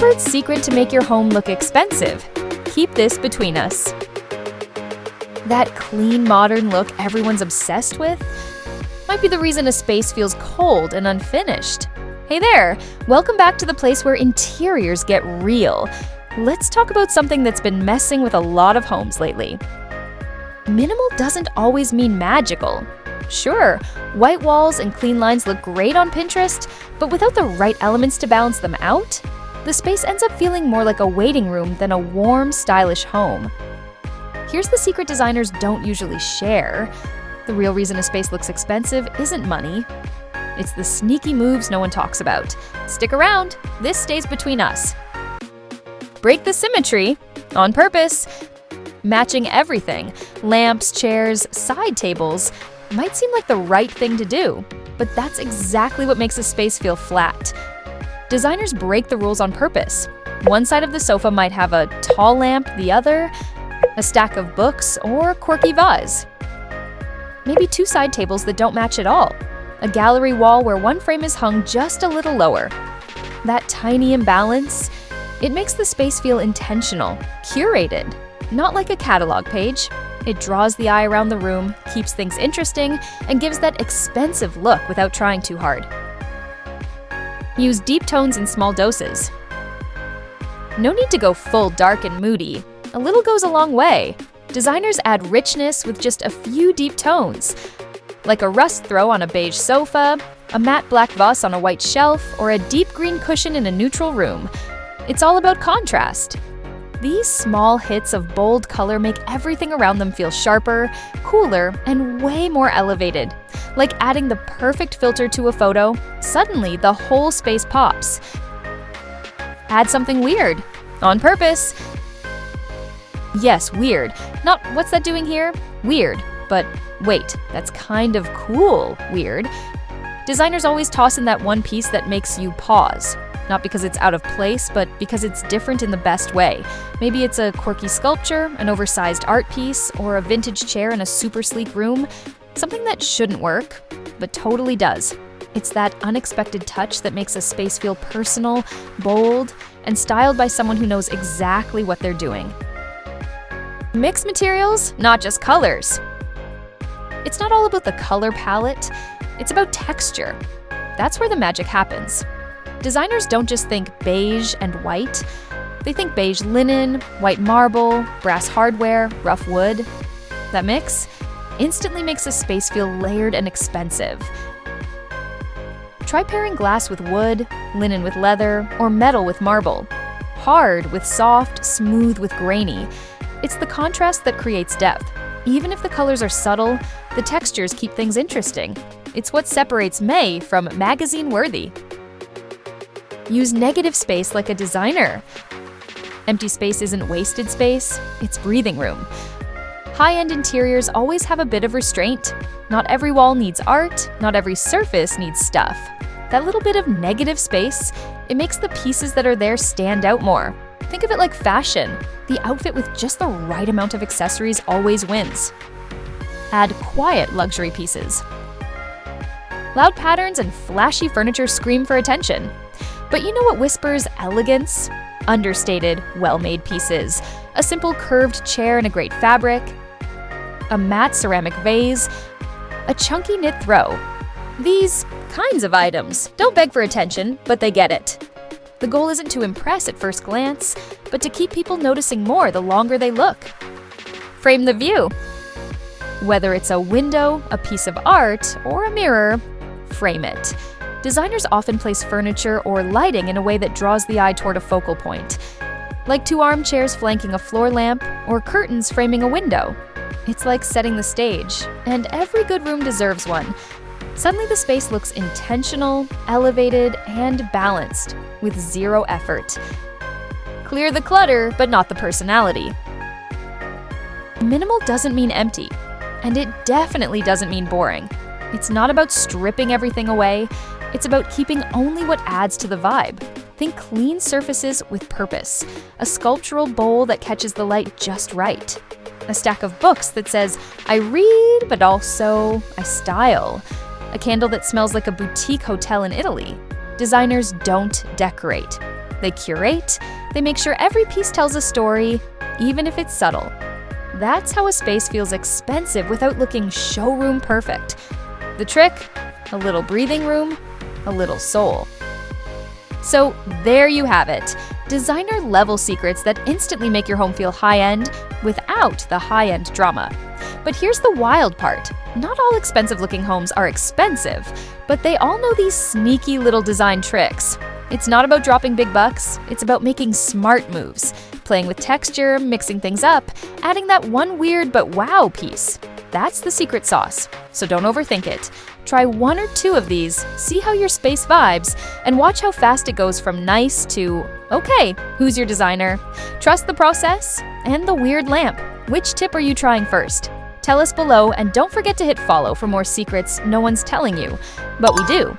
experts' secret to make your home look expensive. Keep this between us. That clean, modern look everyone's obsessed with might be the reason a space feels cold and unfinished. Hey there! Welcome back to the place where interiors get real. Let's talk about something that's been messing with a lot of homes lately. Minimal doesn't always mean magical. Sure, white walls and clean lines look great on Pinterest, but without the right elements to balance them out, the space ends up feeling more like a waiting room than a warm, stylish home. Here's the secret designers don't usually share. The real reason a space looks expensive isn't money. It's the sneaky moves no one talks about. Stick around, this stays between us. Break the symmetry on purpose. Matching everything, lamps, chairs, side tables, might seem like the right thing to do, but that's exactly what makes a space feel flat. Designers break the rules on purpose. One side of the sofa might have a tall lamp, the other, a stack of books, or a quirky vase. Maybe two side tables that don't match at all. A gallery wall where one frame is hung just a little lower. That tiny imbalance, it makes the space feel intentional, curated, not like a catalog page. It draws the eye around the room, keeps things interesting, and gives that expensive look without trying too hard. Use deep tones in small doses. No need to go full dark and moody. A little goes a long way. Designers add richness with just a few deep tones, like a rust throw on a beige sofa, a matte black vase on a white shelf, or a deep green cushion in a neutral room. It's all about contrast. These small hits of bold color make everything around them feel sharper, cooler, and way more elevated. Like adding the perfect filter to a photo, suddenly the whole space pops. Add something weird, on purpose. Yes, weird. Not what's that doing here? Weird. But wait, that's kind of cool weird. Designers always toss in that one piece that makes you pause. Not because it's out of place, but because it's different in the best way. Maybe it's a quirky sculpture, an oversized art piece, or a vintage chair in a super sleek room. Something that shouldn't work, but totally does. It's that unexpected touch that makes a space feel personal, bold, and styled by someone who knows exactly what they're doing. Mix materials, not just colors. It's not all about the color palette, it's about texture. That's where the magic happens. Designers don't just think beige and white. They think beige linen, white marble, brass hardware, rough wood. That mix instantly makes a space feel layered and expensive. Try pairing glass with wood, linen with leather, or metal with marble. Hard with soft, smooth with grainy. It's the contrast that creates depth. Even if the colors are subtle, the textures keep things interesting. It's what separates May from magazine-worthy. Use negative space like a designer. Empty space isn't wasted space, it's breathing room. High-end interiors always have a bit of restraint. Not every wall needs art, not every surface needs stuff. That little bit of negative space, it makes the pieces that are there stand out more. Think of it like fashion. The outfit with just the right amount of accessories always wins. Add quiet luxury pieces. Loud patterns and flashy furniture scream for attention. But you know what whispers elegance? Understated, well-made pieces. A simple curved chair in a great fabric. A matte ceramic vase. A chunky knit throw. These kinds of items don't beg for attention, but they get it. The goal isn't to impress at first glance, but to keep people noticing more the longer they look. Frame the view. Whether it's a window, a piece of art, or a mirror, frame it. Designers often place furniture or lighting in a way that draws the eye toward a focal point, like two armchairs flanking a floor lamp or curtains framing a window. It's like setting the stage, and every good room deserves one. Suddenly the space looks intentional, elevated, and balanced, with zero effort. Clear the clutter, but not the personality. Minimal doesn't mean empty, and it definitely doesn't mean boring. It's not about stripping everything away. It's about keeping only what adds to the vibe. Think clean surfaces with purpose. A sculptural bowl that catches the light just right. A stack of books that says, I read, but also I style. A candle that smells like a boutique hotel in Italy. Designers don't decorate. they curate, they make sure every piece tells a story, even if it's subtle. That's how a space feels expensive without looking showroom perfect. The trick? A little breathing room, a little soul. So there you have it. Designer level secrets that instantly make your home feel high-end without the high-end drama. But here's the wild part. Not all expensive-looking homes are expensive, but they all know these sneaky little design tricks. It's not about dropping big bucks, it's about making smart moves, playing with texture, mixing things up, adding that one weird but wow piece. That's the secret sauce, so don't overthink it. Try 1 or 2 of these, see how your space vibes, and watch how fast it goes from nice to, okay, who's your designer? Trust the process and the weird lamp. Which tip are you trying first? Tell us below, and don't forget to hit follow for more secrets no one's telling you, but we do.